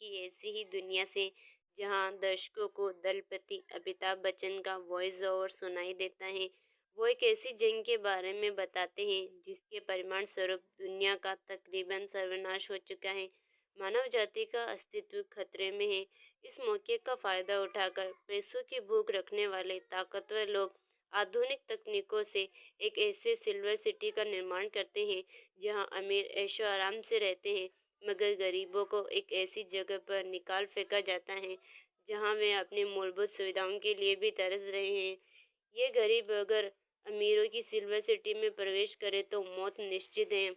की ऐसी ही दुनिया से जहां दर्शकों को दलपति अमिताभ बच्चन का वॉइस ओवर सुनाई देता है। वो एक ऐसी जंग के बारे में बताते हैं जिसके परिणाम स्वरूप दुनिया का तकरीबन सर्वनाश हो चुका है। मानव जाति का अस्तित्व खतरे में है। इस मौके का फायदा उठाकर पैसों की भूख रखने वाले ताकतवर लोग आधुनिक तकनीकों से एक ऐसे सिल्वर सिटी का निर्माण करते हैं जहां अमीर ऐशो आराम से रहते हैं, मगर गरीबों को एक ऐसी जगह पर निकाल फेंका जाता है जहां वे अपनी मूलभूत सुविधाओं के लिए भी तरस रहे हैं। ये गरीब अगर अमीरों की सिल्वर सिटी में प्रवेश करे तो मौत निश्चित है।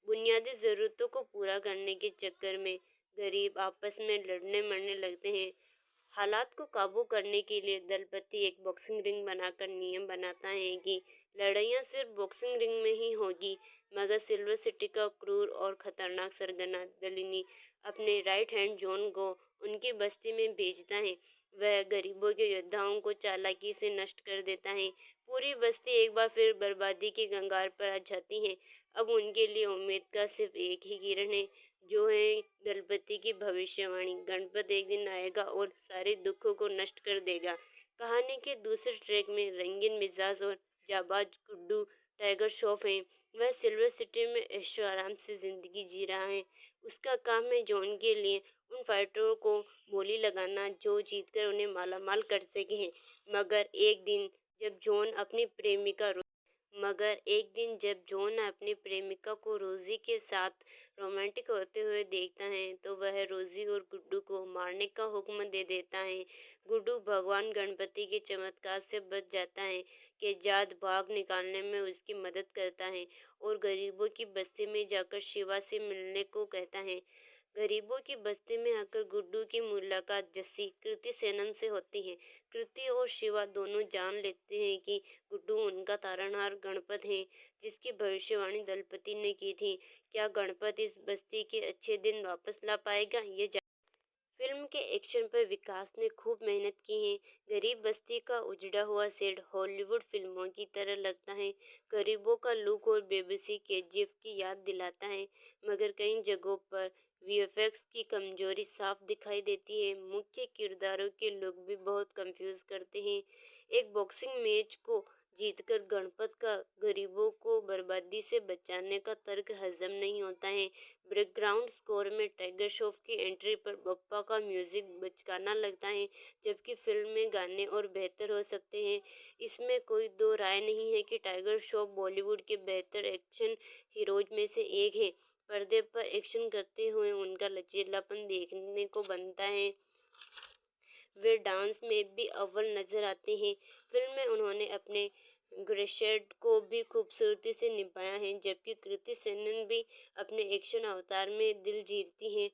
बुनियादी ज़रूरतों को पूरा करने के चक्कर में गरीब आपस में लड़ने मरने लगते हैं। हालात को काबू करने के लिए दलपति एक बॉक्सिंग रिंग बनाकर नियम बनाता है कि लड़ाइयाँ सिर्फ बॉक्सिंग रिंग में ही होगी, मगर सिल्वर सिटी का क्रूर और खतरनाक सरगना दलिनी अपने राइट हैंड जॉन को उनकी बस्ती में भेजता है। वह गरीबों के योद्धाओं को चालाकी से नष्ट कर देता है। पूरी बस्ती एक बार फिर बर्बादी की कंगार पर आ जाती है। अब उनके लिए उम्मीद का सिर्फ एक ही किरण है, जो है दलपति की भविष्यवाणी। गणपत एक दिन आएगा और सारे दुखों को नष्ट कर देगा। कहानी के दूसरे ट्रैक में रंगीन मिजाज और जाबाज गुड्डू टाइगर श्रॉफ है। वह सिल्वर सिटी में ऐशो आराम से जिंदगी जी रहा है। उसका काम है जॉन के लिए उन फाइटरों को बोली लगाना जो जीतकर उन्हें मालामाल कर सके हैं। मगर एक दिन जब जॉन अपनी प्रेमिका को रोजी के साथ रोमांटिक होते हुए देखता है तो वह रोजी और गुड्डू को मारने का हुक्म दे देता है। गुड्डू भगवान गणपति के चमत्कार से बच जाता है कि जात भाग निकालने में उसकी मदद करता है और गरीबों की बस्ती में जाकर शिवा से मिलने को कहता है। गरीबों की बस्ती में आकर गुड्डू की मुलाकात जस्सी कृति सेनन से होती है। कृति और शिवा दोनों जान लेते हैं कि गुड्डू उनका तारणहार गणपत है, जिसकी भविष्यवाणी दलपति ने की थी। क्या गणपत इस बस्ती के अच्छे दिन वापस ला पाएगा, ये फिल्म के एक्शन पर विकास ने खूब मेहनत की है। गरीब बस्ती का उजड़ा हुआ सेट हॉलीवुड फिल्मों की तरह लगता है। गरीबों का लुक और बेबसी केजीएफ की याद दिलाता है, मगर कई जगहों पर वीएफएक्स की कमजोरी साफ दिखाई देती है। मुख्य किरदारों के लुक भी बहुत कंफ्यूज करते हैं। एक बॉक्सिंग मैच को जीतकर गणपत का गरीबों को बर्बादी से बचाने का तर्क हजम नहीं होता है। बैकग्राउंड स्कोर में टाइगर श्रॉफ की एंट्री पर बप्पा का म्यूजिक बचकाना लगता है, जबकि फिल्म में गाने और बेहतर हो सकते हैं। इसमें कोई दो राय नहीं है कि टाइगर श्रॉफ बॉलीवुड के बेहतर एक्शन हीरोज में से एक है। पर्दे पर एक्शन करते हुए उनका लचीलापन देखने को बनता है। वे डांस में भी अव्वल नजर आते हैं। फिल्म में उन्होंने अपने ग्रेसेड को भी खूबसूरती से निभाया है, जबकि कृति सेनन भी अपने एक्शन अवतार में दिल जीतती हैं।